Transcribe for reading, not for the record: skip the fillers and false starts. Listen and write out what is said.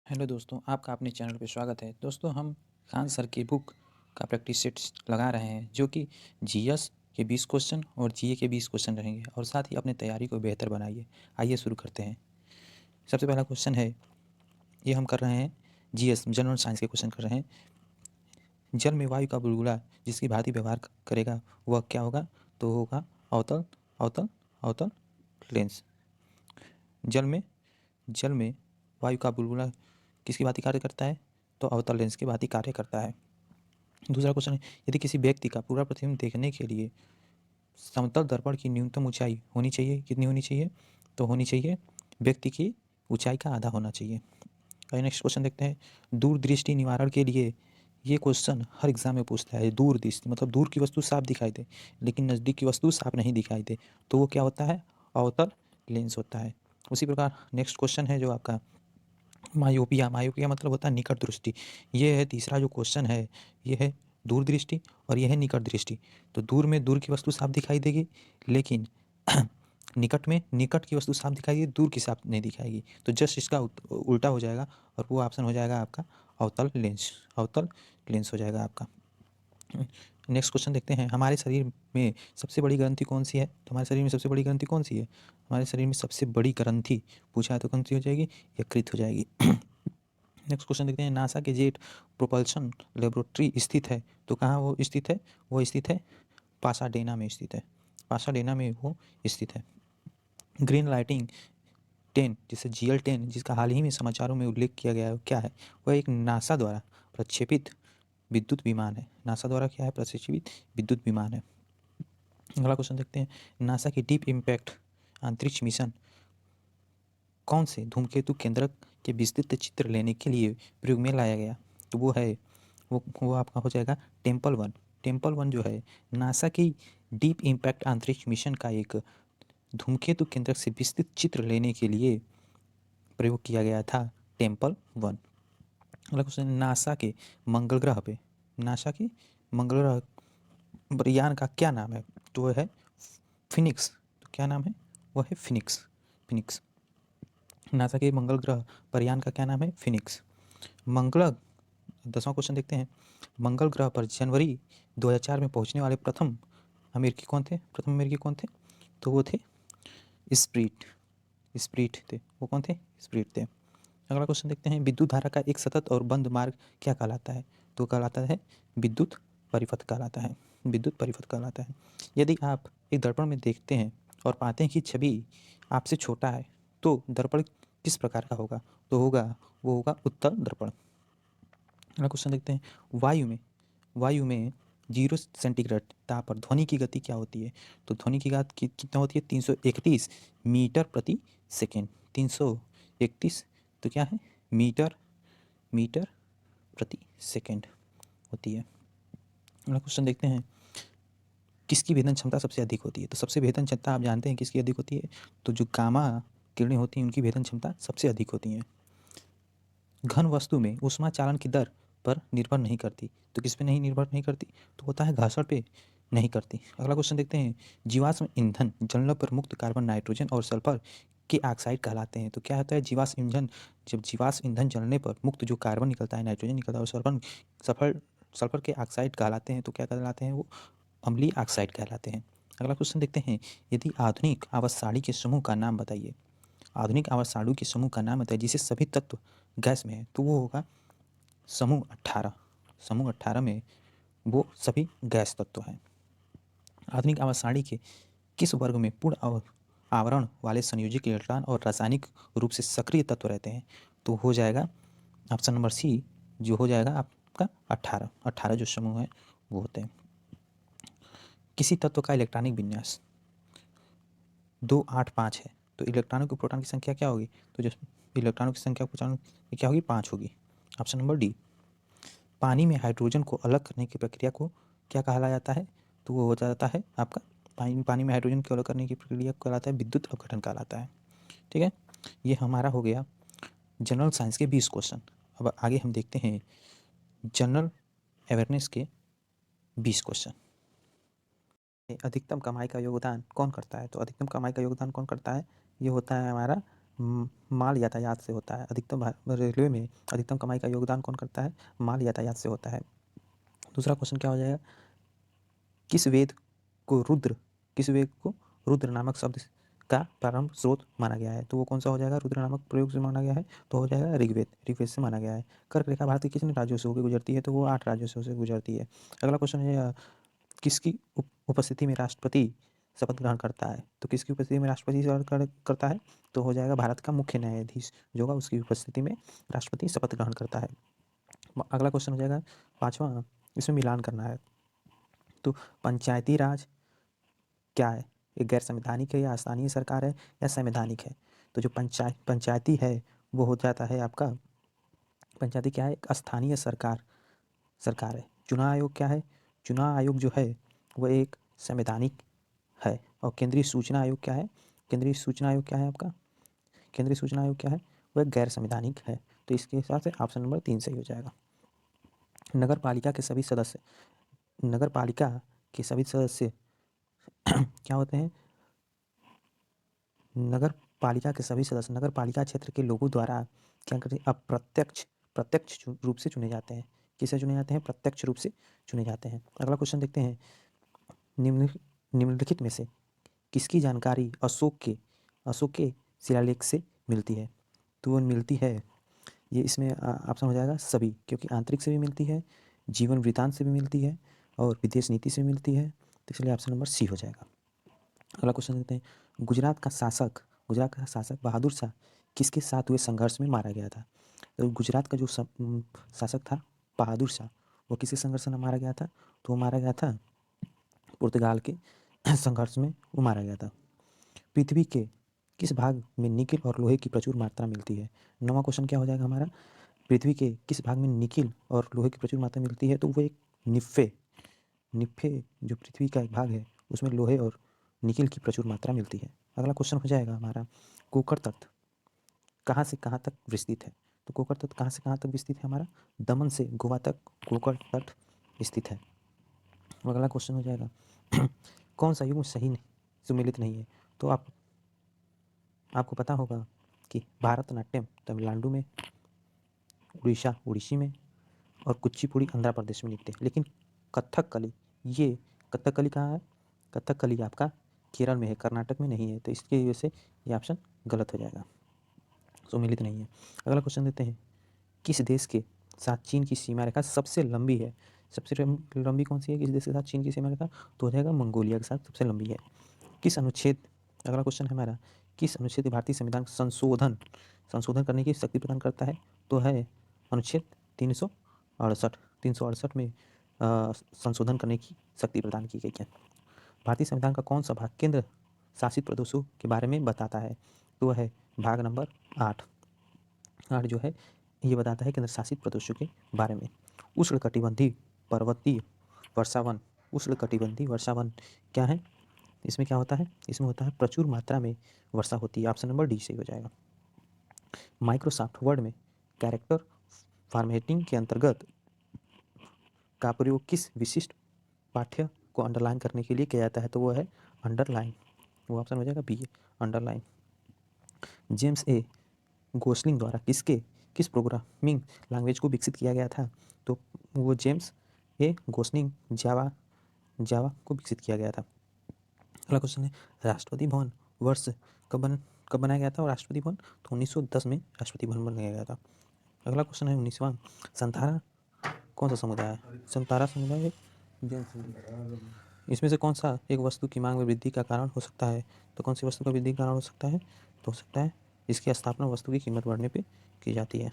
Hello दोस्तों, आपका अपने चैनल पे स्वागत है। दोस्तों, हम खान सर की बुक का प्रैक्टिस सेट्स लगा रहे हैं, जो कि जीएस के 20 क्वेश्चन और जीए के 20 क्वेश्चन रहेंगे और साथ ही अपने तैयारी को बेहतर बनाइए। आइए शुरू करते हैं। सबसे पहला क्वेश्चन है, ये हम कर रहे हैं जीएस जनरल साइंस के क्वेश्चन कर रहे हैं। जल में वायु का बुलबुला जिसकी भांति व्यवहार करेगा वह क्या होगा? तो होगा अवतल अवतल अवतल लेंस। जल में वायु का बुलबुला किसकी भांति कार्य करता है? तो अवतल लेंस की भांति कार्य करता है। दूसरा क्वेश्चन है, यदि किसी व्यक्ति का पूरा प्रतिबिंब देखने के लिए समतल दर्पण की न्यूनतम ऊंचाई होनी चाहिए, कितनी होनी चाहिए? तो होनी चाहिए व्यक्ति की ऊंचाई का आधा होना चाहिए। और नेक्स्ट क्वेश्चन देखते हैं, दूरदृष्टि निवारण के लिए, ये क्वेश्चन हर एग्जाम में पूछता है। दूरदृष्टि मतलब दूर की वस्तु साफ दिखाई दे लेकिन नज़दीक की वस्तु साफ नहीं दिखाई दे, तो वो क्या होता है? अवतल लेंस होता है। उसी प्रकार नेक्स्ट क्वेश्चन है जो आपका मायोपिया। मायोपिया मतलब होता है निकट दृष्टि। ये है तीसरा जो क्वेश्चन है, ये है दूरदृष्टि और यह है निकट दृष्टि। तो दूर में दूर की वस्तु साफ दिखाई देगी, लेकिन निकट में निकट की वस्तु साफ दिखाई देगी, दूर की साफ नहीं दिखाएगी। तो जस्ट इसका उल्टा हो जाएगा और वो ऑप्शन हो जाएगा आपका अवतल लेंस। अवतल लेंस हो जाएगा आपका। नेक्स्ट क्वेश्चन देखते हैं, हमारे शरीर में सबसे बड़ी ग्रंथि कौन सी है? तो हमारे शरीर में सबसे बड़ी ग्रंथि कौन सी है? हमारे शरीर में सबसे बड़ी ग्रंथि पूछा है तो कौन सी हो जाएगी? यकृत हो जाएगी। नेक्स्ट क्वेश्चन देखते हैं, नासा के जेट प्रोपल्शन लेबोरेटरी स्थित है, तो कहाँ वो स्थित है? वो स्थित है पासाडेना में स्थित है। पासाडेना में वो स्थित है। ग्रीन लाइटिंग 10 जिसे GL-10 जिसका हाल ही में समाचारों में उल्लेख किया गया है, क्या है? वह एक नासा द्वारा प्रक्षेपित विद्युत विमान है। नासा द्वारा क्या है? प्रक्षेपित विद्युत विमान है। अगला क्वेश्चन देखते हैं, नासा की डीप इम्पैक्ट अंतरिक्ष मिशन कौन से धूमकेतु केंद्रक के विस्तृत चित्र लेने के लिए प्रयोग में लाया गया? तो वो है वो आपका हो जाएगा टेम्पल 1। टेम्पल 1 जो है नासा की डीप इम्पैक्ट अंतरिक्ष मिशन का एक धूमकेतु केंद्रक से विस्तृत चित्र लेने के लिए प्रयोग किया गया था, टेम्पल 1। अगला क्वेश्चन, नासा के मंगल ग्रह यान का क्या नाम है? तो वह है फिनिक्स। तो क्या नाम है? वह है फिनिक्स। फिनिक्स। नासा के मंगल ग्रह पर यान का क्या नाम है? फिनिक्स। मंगल 10वां क्वेश्चन देखते हैं, मंगल ग्रह पर जनवरी 2004 में पहुंचने वाले प्रथम अमेरिकी कौन थे? प्रथम अमेरिकी कौन थे? तो वो थे स्प्रीट। स्प्रीट थे। वो कौन थे? स्प्रीट थे। अगला क्वेश्चन देखते हैं, विद्युत धारा का एक सतत और बंद मार्ग क्या कहलाता है? तो कहलाता है विद्युत परिपथ कहलाता है। विद्युत परिपथ कहलाता है। यदि आप एक दर्पण में देखते हैं और पाते हैं कि छवि आपसे छोटा है, तो दर्पण किस प्रकार का होगा? तो वो होगा उत्तल दर्पण। अगला क्वेश्चन देखते हैं, वायु में 0 सेंटीग्रेड ताप पर ध्वनि की गति क्या होती है? तो ध्वनि की गति कितना होती है? 331 मीटर प्रति सेकेंड। 331 तो क्या है? मीटर मीटर प्रति सेकेंड होती है। अगला क्वेश्चन देखते हैं, किसकी भेदन क्षमता सबसे अधिक होती है? तो सबसे भेदन क्षमता आप जानते हैं किसकी अधिक होती है? तो जो गामा किरणें होती हैं उनकी भेदन क्षमता सबसे अधिक होती हैं। घन वस्तु में ऊष्मा चालन की दर पर निर्भर नहीं करती, तो किस पे नहीं निर्भर नहीं करती? तो होता है घर्षण पे नहीं करती। अगला क्वेश्चन देखते हैं, जीवाश्म ईंधन जलने पर मुक्त कार्बन नाइट्रोजन और सल्फर के ऑक्साइड कहलाते हैं। तो क्या होता है जीवाश्म ईंधन? जब जीवाश्म ईंधन जलने पर मुक्त जो कार्बन निकलता है, नाइट्रोजन निकलता है और सल्फर सल्फर के ऑक्साइड कहलाते हैं, तो क्या कहलाते हैं? वो अम्लीय ऑक्साइड कहलाते हैं। अगला क्वेश्चन देखते हैं, यदि आधुनिक आवर्त सारणी के समूह का नाम बताइए। आधुनिक आवर्त सारणी के समूह का नाम बताइए जिसे सभी तत्व गैस में है, तो वो होगा समूह 18। समूह 18 में वो सभी गैस तत्व हैं। आधुनिक आवर्त सारणी के किस वर्ग में पूर्ण आवरण वाले संयोजक इलेक्ट्रॉन और रासायनिक रूप से सक्रिय तत्व रहते हैं? तो हो जाएगा ऑप्शन नंबर सी, जो हो जाएगा आपका 18। 18 जो समूह है वो होते हैं। किसी तत्व का इलेक्ट्रॉनिक विन्यास 285 है, तो इलेक्ट्रॉनों की प्रोटॉन की संख्या क्या होगी? तो जो इलेक्ट्रॉनों की संख्या प्रोटॉन की क्या होगी? 5 होगी। Option number D. पानी में हाइड्रोजन को अलग करने की प्रक्रिया को क्या कहा जाता है? तो वो हो जाता है आपका पानी में हाइड्रोजन को अलग करने की प्रक्रिया को कहलाता है विद्युत अपघटन कहलाता है। ठीक है, ये हमारा हो गया जनरल साइंस के 20 क्वेश्चन। अब आगे हम देखते हैं जनरल अवेयरनेस के 20 क्वेश्चन। अधिकतम कमाई का योगदान कौन करता है? तो अधिकतम कमाई का योगदान कौन करता है? ये होता है हमारा माल यातायात से होता है। अधिकतम रेलवे में अधिकतम कमाई का योगदान कौन करता है? माल यातायात से होता है। दूसरा क्वेश्चन क्या हो जाएगा? किस वेद को रुद्र नामक शब्द का प्रारंभ स्रोत माना गया है? तो वो कौन सा हो जाएगा? रुद्र नामक प्रयोग से माना गया है तो हो जाएगा ऋग्वेद से माना गया है। कर्क रेखा भारत के कितने राज्यों से होकर गुजरती है? तो वो 8 राज्यों से गुजरती है। अगला क्वेश्चन है किसकी उपस्थिति में राष्ट्रपति शपथ ग्रहण करता है? तो किसकी उपस्थिति में राष्ट्रपति शपथ करता है? तो हो जाएगा भारत का मुख्य न्यायाधीश जो होगा उसकी उपस्थिति में राष्ट्रपति शपथ ग्रहण करता है। अगला क्वेश्चन हो जाएगा 5वां, इसमें मिलान करना है। तो पंचायती राज क्या है? ये गैर संवैधानिक है या स्थानीय सरकार है या संवैधानिक है? तो जो पंचायती है वो हो जाता है आपका, पंचायती क्या है? एक स्थानीय सरकार है। चुनाव आयोग क्या है? चुनाव आयोग जो है वह एक संवैधानिक है। और केंद्रीय सूचना आयोग क्या है? केंद्रीय सूचना आयोग क्या है आपका? केंद्रीय सूचना आयोग क्या है? वह गैर संवैधानिक है। तो इसके हिसाब से ऑप्शन नंबर 3 सही हो जाएगा। नगर पालिका के सभी सदस्य क्या होते हैं? नगर पालिका के सभी सदस्य नगर पालिका क्षेत्र के लोगों द्वारा क्या करते हैं? प्रत्यक्ष रूप से चुने जाते हैं। किससे चुने जाते हैं? प्रत्यक्ष रूप से चुने जाते हैं। अगला क्वेश्चन देखते हैं, निम्नलिखित में से किसकी जानकारी अशोक के शिलालेख से मिलती है? तो वो मिलती है, ये इसमें ऑप्शन हो जाएगा सभी, क्योंकि आंतरिक से भी मिलती है, जीवन वृत्तांत से भी मिलती है और विदेश नीति से भी मिलती है। तो इसलिए ऑप्शन नंबर सी हो जाएगा। अगला क्वेश्चन देखते हैं, गुजरात का शासक बहादुर शाह किसके साथ हुए संघर्ष में मारा गया था? तो गुजरात का जो शासक था बहादुर शाह, वो किसी संघर्ष में मारा गया था? तो वो मारा गया था पुर्तगाल के संघर्ष में वो मारा गया था। पृथ्वी के किस भाग में निकिल और लोहे की प्रचुर मात्रा मिलती है? 9वां क्वेश्चन क्या हो जाएगा हमारा? पृथ्वी के किस भाग में निकिल और लोहे की प्रचुर मात्रा मिलती है? तो वो एक निफ्फे जो पृथ्वी का एक भाग है उसमें लोहे और निकिल की प्रचुर मात्रा मिलती है। अगला क्वेश्चन हो जाएगा हमारा, कोकर तट कहाँ से कहाँ तक विस्तृत है? तो कोकर तट कहाँ से कहाँ तक विस्तृत है हमारा? दमन से गोवा तक कोकर तट स्थित है। अगला क्वेश्चन हो जाएगा कौन सा युग्म सही सुमेलित नहीं है? तो आपको पता होगा कि भरतनाट्यम तमिलनाडु में, उड़ीसी में और कुचिपुड़ी आंध्र प्रदेश में लिखते हैं, लेकिन कथकली कहाँ है? कथकली आपका केरल में है, कर्नाटक में नहीं है। तो इसकी वजह से ये ऑप्शन गलत हो जाएगा, सुमेलित नहीं है। अगला क्वेश्चन देते हैं, किस देश के साथ चीन की सीमा रेखा सबसे लंबी है? सबसे लंबी कौन सी है किस देश के साथ चीन की सीमा रेखा? तो हो जाएगा मंगोलिया के साथ सबसे लंबी है। किस अनुच्छेद, अगला क्वेश्चन है हमारा, किस अनुच्छेद भारतीय संविधान संशोधन करने की शक्ति प्रदान करता है? तो है अनुच्छेद 368 में संशोधन करने की शक्ति प्रदान की गई है। भारतीय संविधान का कौन सा भाग केंद्र शासित प्रदेशों के बारे में बताता है? तो है भाग नंबर 8 जो है ये बताता है केंद्र शासित प्रदेशों के बारे में। उष्णकटिबंधीय पर्वतीय वर्षावन क्या है? इसमें क्या होता है? इसमें होता है प्रचुर मात्रा में वर्षा होती है। ऑप्शन नंबर डी सही हो जाएगा। माइक्रोसॉफ्ट वर्ड में कैरेक्टर फॉर्मेटिंग के अंतर्गत का प्रयोग किस विशिष्ट पाठ्य को अंडरलाइन करने के लिए किया जाता है? तो वो है अंडरलाइन, वो ऑप्शन हो जाएगा B underline. James A Gosling द्वारा किस प्रोग्रामिंग लैंग्वेज को विकसित किया गया था? तो वो जेम्स ए गोसलिंग जावा को विकसित किया गया था। अगला क्वेश्चन है, राष्ट्रपति भवन वर्ष कब बनाया गया था? और राष्ट्रपति भवन तो 1910 में राष्ट्रपति भवन बनाया गया था। अगला क्वेश्चन है 19वां, संतारा कौन सा समुदाय है? संतारा समुदाय है जैन समुदाय। इसमें से कौन सा एक वस्तु की मांग में वृद्धि का कारण हो सकता है? तो कौन सी वस्तु का वृद्धि का कारण हो सकता है? तो हो सकता है इसकी स्थापना वस्तु की कीमत बढ़ने पे की जाती है।